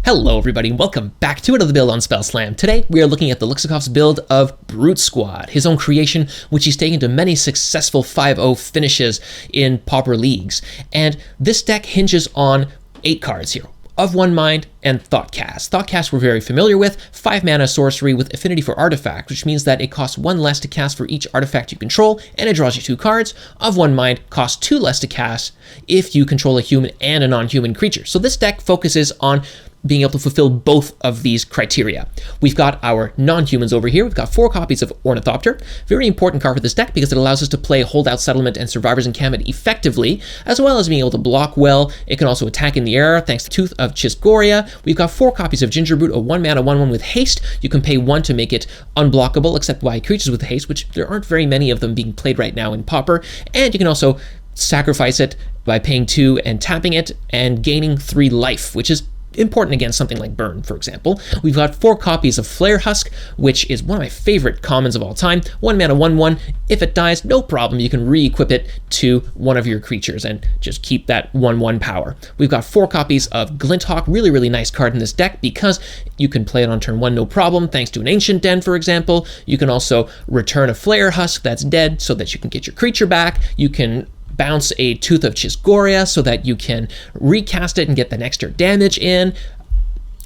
Hello everybody, and welcome back to another build on Spell Slam. Today we are looking at Deluxeicoff's build of Brute Squad, his own creation, which he's taken to many successful 5-0 finishes in Pauper leagues. And this deck hinges on 8 cards here: Of One Mind and Thoughtcast. Thoughtcast we're very familiar with, 5 mana sorcery with affinity for artifact, which means that it costs 1 less to cast for each artifact you control, and it draws you 2 cards. Of One Mind costs 2 less to cast if you control a human and a non-human creature. So this deck focuses on being able to fulfill both of these criteria. We've got our non-humans over here. We've got 4 copies of Ornithopter. Very important card for this deck because it allows us to play Holdout Settlement and Survivor's Encampment effectively, as well as being able to block well. It can also attack in the air thanks to Tooth of Chisgoria. We've got 4 copies of Gingerbrute, a 1-mana 1/1 with haste. You can pay 1 to make it unblockable except by creatures with haste, which there aren't very many of them being played right now in Pauper. And you can also sacrifice it by paying 2 and tapping it and gaining 3 life, which is important against something like Burn, for example. We've got 4 copies of Flare Husk, which is one of my favorite commons of all time. 1-mana 1/1. If it dies, no problem. You can re-equip it to one of your creatures and just keep that 1/1 power. We've got 4 copies of Glinthawk, really nice card in this deck because you can play it on turn 1 no problem, thanks to an Ancient Den, for example. You can also return a Flare Husk that's dead so that you can get your creature back. You can bounce a Tooth of Chisgoria so that you can recast it and get that extra damage in.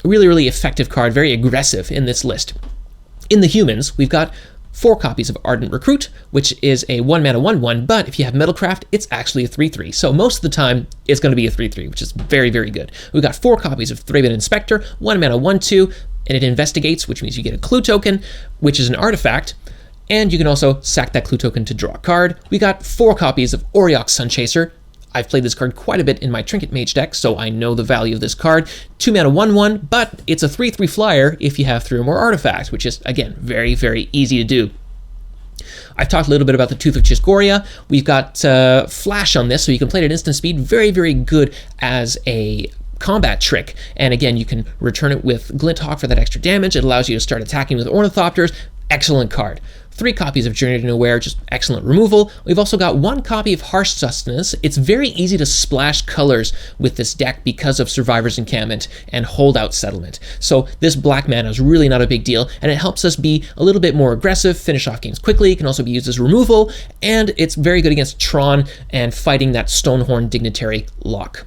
Really effective card, very aggressive in this list. In the humans, we've got 4 copies of Ardent Recruit, which is a 1-mana 1/1, but if you have Metalcraft, it's actually a 3/3. So most of the time, it's going to be a 3/3, which is very good. We've got 4 copies of Thraben Inspector, 1-mana 1/2, and it investigates, which means you get a clue token, which is an artifact. And you can also sack that clue token to draw a card. We got 4 copies of Oreox Sunchaser. I've played this card quite a bit in my Trinket Mage deck, so I know the value of this card. 2-mana 1/1, but it's a 3/3 flyer if you have 3 or more artifacts, which is, again, very easy to do. I've talked a little bit about the Tooth of Chisgoria. We've got Flash on this, so you can play it at instant speed. Very good as a combat trick. And again, you can return it with Glinthawk for that extra damage. It allows you to start attacking with Ornithopters. Excellent card. 3 copies of Journey to Nowhere, just excellent removal. We've also got 1 copy of Harsh Sustenance. It's very easy to splash colors with this deck because of Survivor's Encampment and Holdout Settlement. So this black mana is really not a big deal, and it helps us be a little bit more aggressive, finish off games quickly. It can also be used as removal, and it's very good against Tron and fighting that Stonehorn Dignitary lock.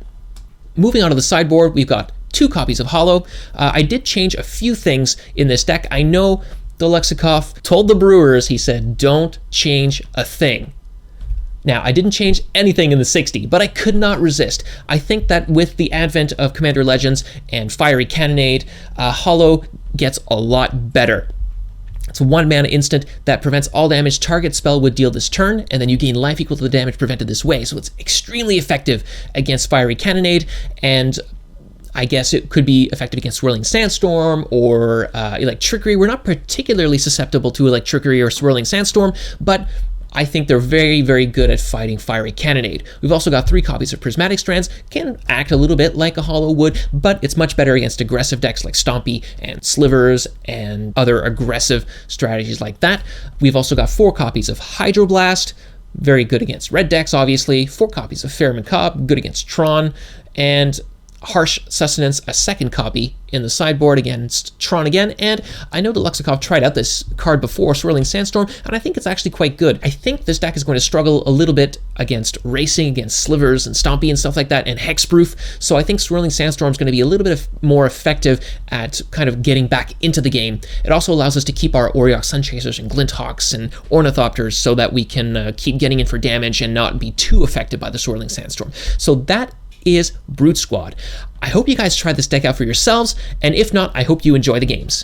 Moving on to the sideboard, we've got 2 copies of Hollow. I did change a few things in this deck. I know Deluxeicoff told the brewers, he said, don't change a thing. Now, I didn't change anything in the 60, but I could not resist. I think that with the advent of Commander Legends and Fiery Cannonade, Hollow gets a lot better. It's a 1-mana instant that prevents all damage target spell would deal this turn, and then you gain life equal to the damage prevented this way. So it's extremely effective against Fiery Cannonade, and I guess it could be effective against Swirling Sandstorm or Electrickery. We're not particularly susceptible to Electrickery or Swirling Sandstorm, but I think they're very good at fighting Fiery Cannonade. We've also got 3 copies of Prismatic Strands. Can act a little bit like a Hollow would, but it's much better against aggressive decks like Stompy and Slivers and other aggressive strategies like that. We've also got 4 copies of Hydroblast. Very good against red decks, obviously. 4 copies of Fair Macabre, good against Tron. And Harsh Sustenance, a 2nd copy in the sideboard against Tron again. And I know Deluxeicoff tried out this card before, Swirling Sandstorm, and I think it's actually quite good. I think this deck is going to struggle a little bit against Racing, against Slivers and Stompy and stuff like that, and Hexproof. So I think Swirling Sandstorm is going to be a little bit more effective at kind of getting back into the game. It also allows us to keep our Oreox Sunchasers and Glinthawks and Ornithopters so that we can keep getting in for damage and not be too affected by the Swirling Sandstorm. So that is Brute Squad. I hope you guys try this deck out for yourselves, and if not, I hope you enjoy the games.